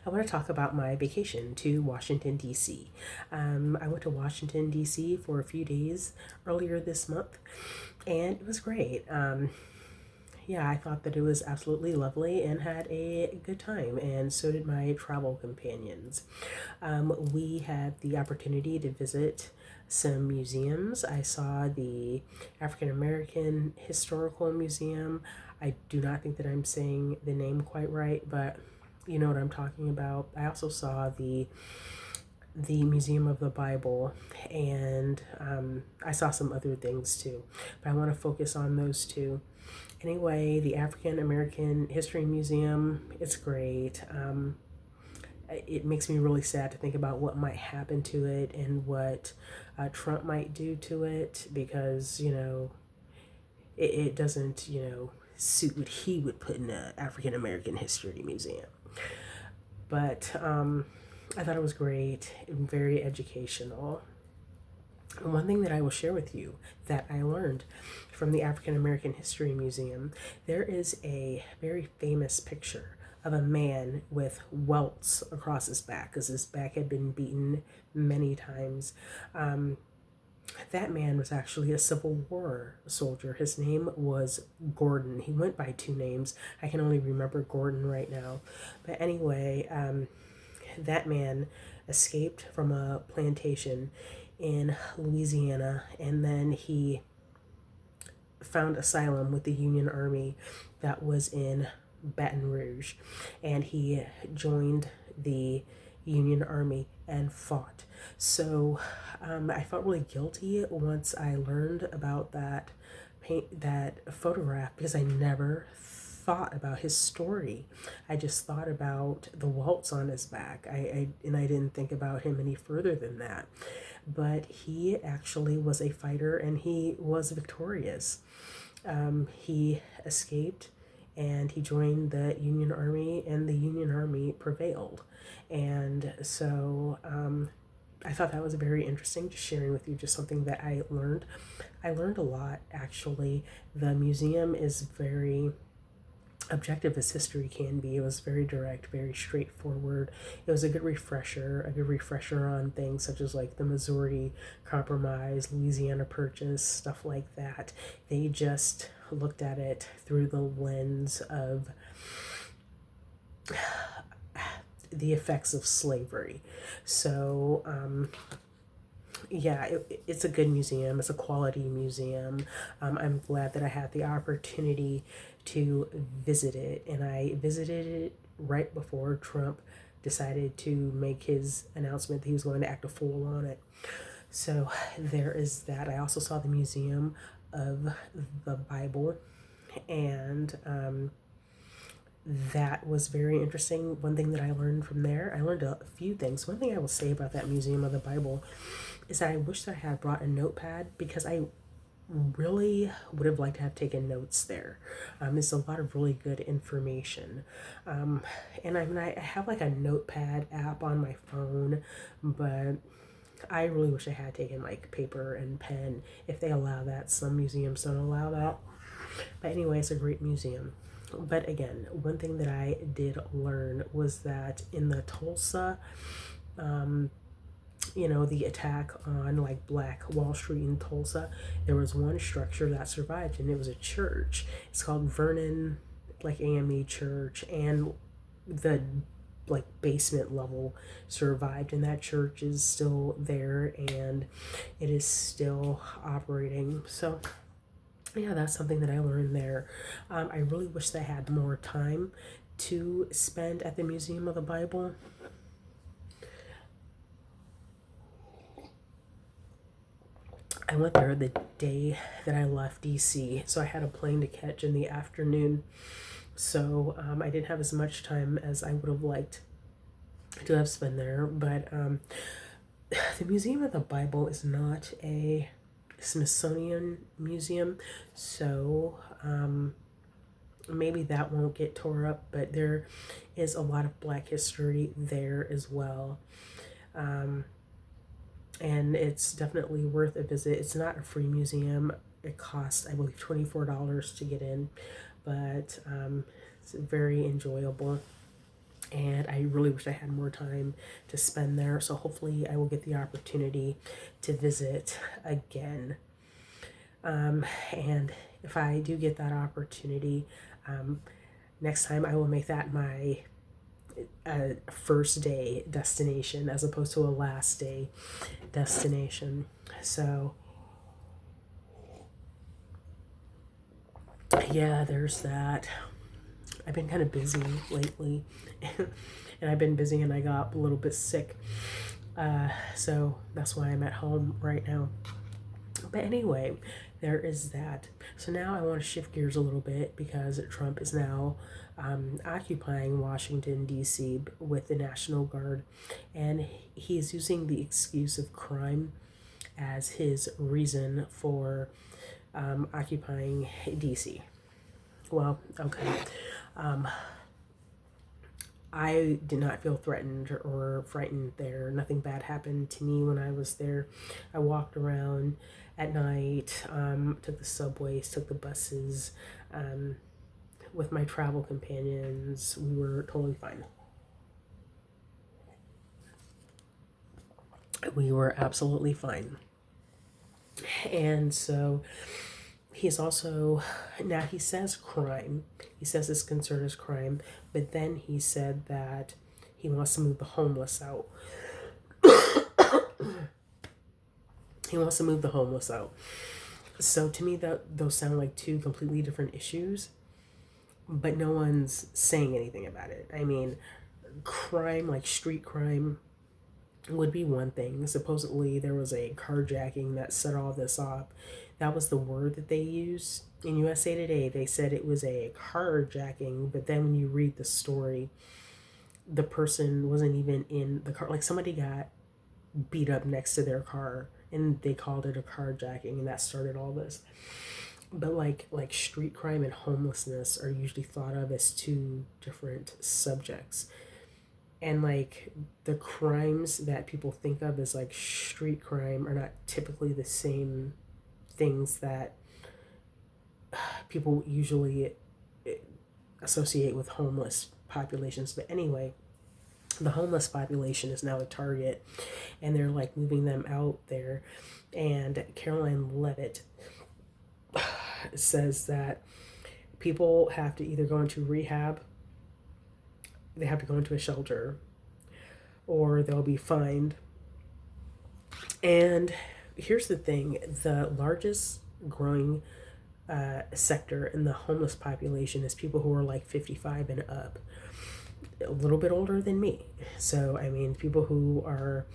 I want to talk about my vacation to Washington, D.C. I went to Washington, D.C. for a few days earlier this month, and it was great. Yeah, I thought that it was absolutely lovely and had a good time, and so did my travel companions. We had the opportunity to visit some museums. I saw the African American Historical Museum. I do not think that I'm saying the name quite right, but you know what I'm talking about. I also saw the Museum of the Bible, and I saw some other things too, but I want to focus on those two. Anyway, the African American History Museum, it's great. It makes me really sad to think about what might happen to it and what Trump might do to it because, it doesn't, suit what he would put in the African American History Museum. But I thought it was great and very educational. And one thing that I will share with you that I learned from the African American History Museum, there is a very famous picture of a man with welts across his back because his back had been beaten many times. Um, that man was actually a Civil War soldier. His name was Gordon. He went by two names. I can only remember Gordon right now. But anyway, that man escaped from a plantation in Louisiana, and then he found asylum with the Union Army that was in Baton Rouge, and he joined the Union Army and fought. So I felt really guilty once I learned about that photograph because I never thought about his story. I just thought about the welts on his back. I didn't think about him any further than that. But he actually was a fighter and he was victorious. He escaped and he joined the Union Army, and the Union Army prevailed. And so I thought that was very interesting, just sharing with you just something that I learned. I learned a lot actually. The museum is very objective as history can be. It was very direct, very straightforward. It was a good refresher on things such as like the Missouri Compromise, Louisiana Purchase, stuff like that. They just looked at it through the lens of the effects of slavery. So, yeah, it's a good museum. It's a quality museum. I'm glad that I had the opportunity to visit it, and I visited it right before Trump decided to make his announcement that he was going to act a fool on it. So there is that. I also saw the Museum of the Bible, and that was very interesting. One thing that I learned from there, I learned a few things. One thing I will say about that Museum of the Bible is that I wish that I had brought a notepad because I really would have liked to have taken notes there. There's a lot of really good information. And I mean, I have like a notepad app on my phone, but I really wish I had taken like paper and pen if they allow that. Some museums don't allow that. But anyway, it's a great museum. But again, one thing that I did learn was that in the Tulsa, um, the attack on like Black Wall Street in Tulsa, there was one structure that survived, and it was a church. It's called Vernon, like AME Church, and the like basement level survived, and that church is still there and it is still operating. So yeah, that's something that I learned there. I really wish that I had more time to spend at the Museum of the Bible. I went there the day that I left DC, so I had a plane to catch in the afternoon. So I didn't have as much time as I would have liked to have spent there. But the Museum of the Bible is not a Smithsonian museum, so maybe that won't get tore up, but there is a lot of Black history there as well. Um, and it's definitely worth a visit. It's not a free museum. It costs, I believe, $24 to get in, but it's very enjoyable. and I really wish I had more time to spend there. So hopefully, I will get the opportunity to visit again. And if I do get that opportunity, um, next time I will make that my first day destination as opposed to a last day destination. So, yeah, there's that. I've been kind of busy lately, and I've been busy and I got a little bit sick. So that's why I'm at home right now. But anyway, there is that. So now I want to shift gears a little bit because Trump is now occupying Washington, D.C. with the National Guard, and he's using the excuse of crime as his reason for occupying DC. Well, okay. Um, I did not feel threatened or frightened there. Nothing bad happened to me when I was there. I walked around at night, took the subways, took the buses with my travel companions. We were totally fine. We were absolutely fine. And so he's also, now he says crime. He says his concern is crime, but then he said that he wants to move the homeless out. He wants to move the homeless out. So to me, that those sound like two completely different issues, but no one's saying anything about it. I mean, crime, like street crime, would be one thing. Supposedly, there was a carjacking that set all this off. That was the word that they used. In USA Today, they said it was a carjacking, but then when you read the story, the person wasn't even in the car. Like somebody got beat up next to their car and they called it a carjacking, and that started all this. But like street crime and homelessness are usually thought of as two different subjects. And like the crimes that people think of as like street crime are not typically the same things that people usually associate with homeless populations. But anyway, the homeless population is now a target, and they're like moving them out there. And Caroline Levitt says that people have to either go into rehab, they have to go into a shelter, or they'll be fined. And here's the thing, the largest growing sector in the homeless population is people who are like 55 and up, a little bit older than me. So, I mean, people who are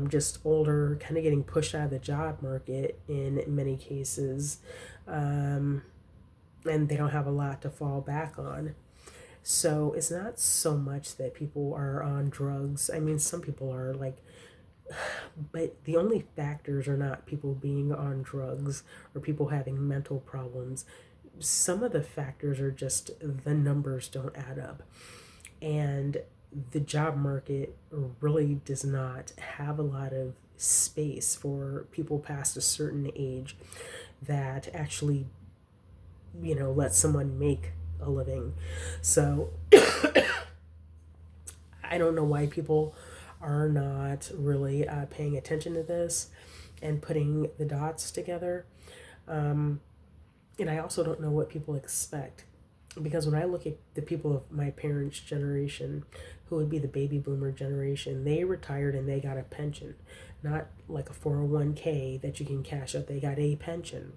just older, kind of getting pushed out of the job market in many cases, and they don't have a lot to fall back on. So it's not so much that people are on drugs. I mean, some people are like, but the only factors are not people being on drugs or people having mental problems. Some of the factors are just the numbers don't add up. And the job market really does not have a lot of space for people past a certain age that actually, let someone make a living. So I don't know why people are not really paying attention to this and putting the dots together. Um, and I also don't know what people expect. Because when I look at the people of my parents' generation, who would be the baby boomer generation, they retired and they got a pension, not like a 401k that you can cash out. They got a pension.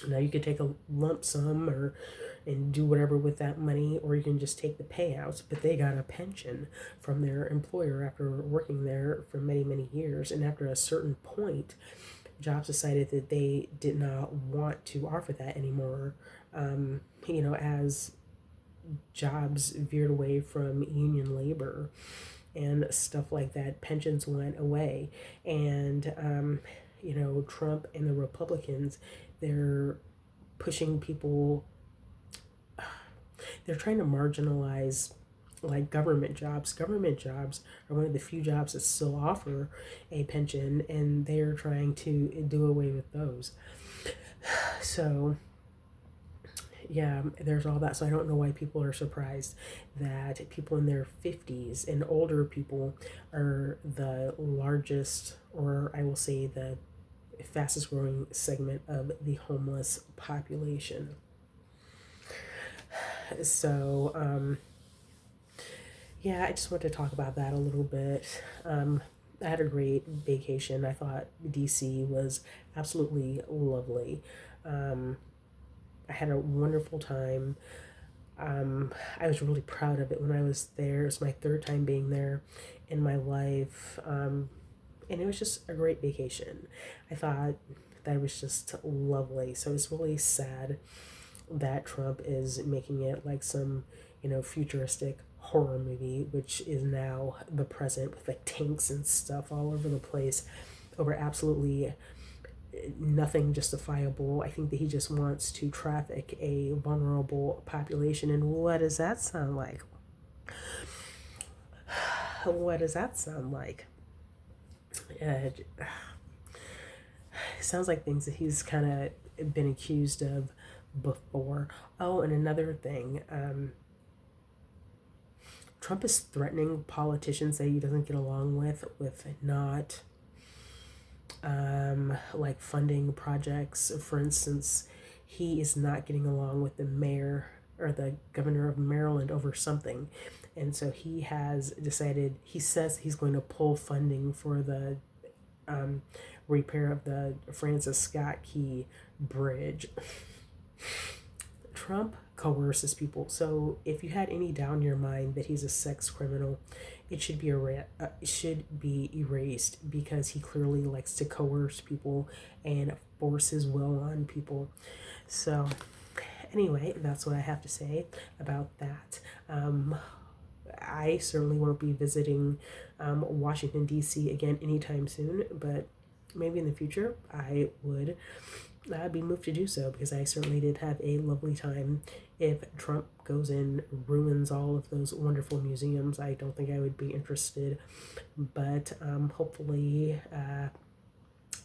Now you could take a lump sum or and do whatever with that money, or you can just take the payouts, but they got a pension from their employer after working there for many, many years. And after a certain point, jobs decided that they did not want to offer that anymore. As jobs veered away from union labor and stuff like that, pensions went away. And, Trump and the Republicans, they're pushing people, they're trying to marginalize like government jobs. Government jobs are one of the few jobs that still offer a pension, and they're trying to do away with those. So, yeah, there's all that. So I don't know why people are surprised that people in their 50s and older people are the largest, or I will say the fastest growing segment of the homeless population. So, yeah, I just want to talk about that a little bit. I had a great vacation. I thought DC was absolutely lovely. Um, I had a wonderful time. I was really proud of it when I was there. It was my third time being there in my life. And it was just a great vacation. I thought that was just lovely. So it's really sad that Trump is making it like some, futuristic horror movie, which is now the present with like tanks and stuff all over the place over absolutely nothing justifiable. I think that he just wants to traffic a vulnerable population. And what does that sound like? What does that sound like? It sounds like things that he's kind of been accused of before. Oh, and another thing, Trump is threatening politicians that he doesn't get along with not like funding projects. For instance, he is not getting along with the mayor or the governor of Maryland over something. And so he has decided, he says he's going to pull funding for the um, repair of the Francis Scott Key Bridge. Trump coerces people. So if you had any doubt in your mind that he's a sex criminal, it should be erased because he clearly likes to coerce people and force his will on people. So anyway, that's what I have to say about that. I certainly won't be visiting Washington, D.C. again anytime soon, but maybe in the future I would be moved to do so because I certainly did have a lovely time. If Trump goes in, ruins all of those wonderful museums, I don't think I would be interested, but hopefully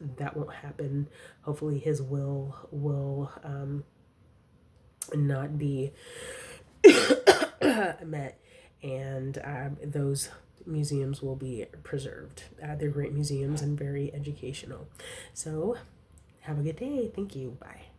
that won't happen. Hopefully his will not be met, and those museums will be preserved. They're great museums and very educational. So, have a good day. Thank you. Bye.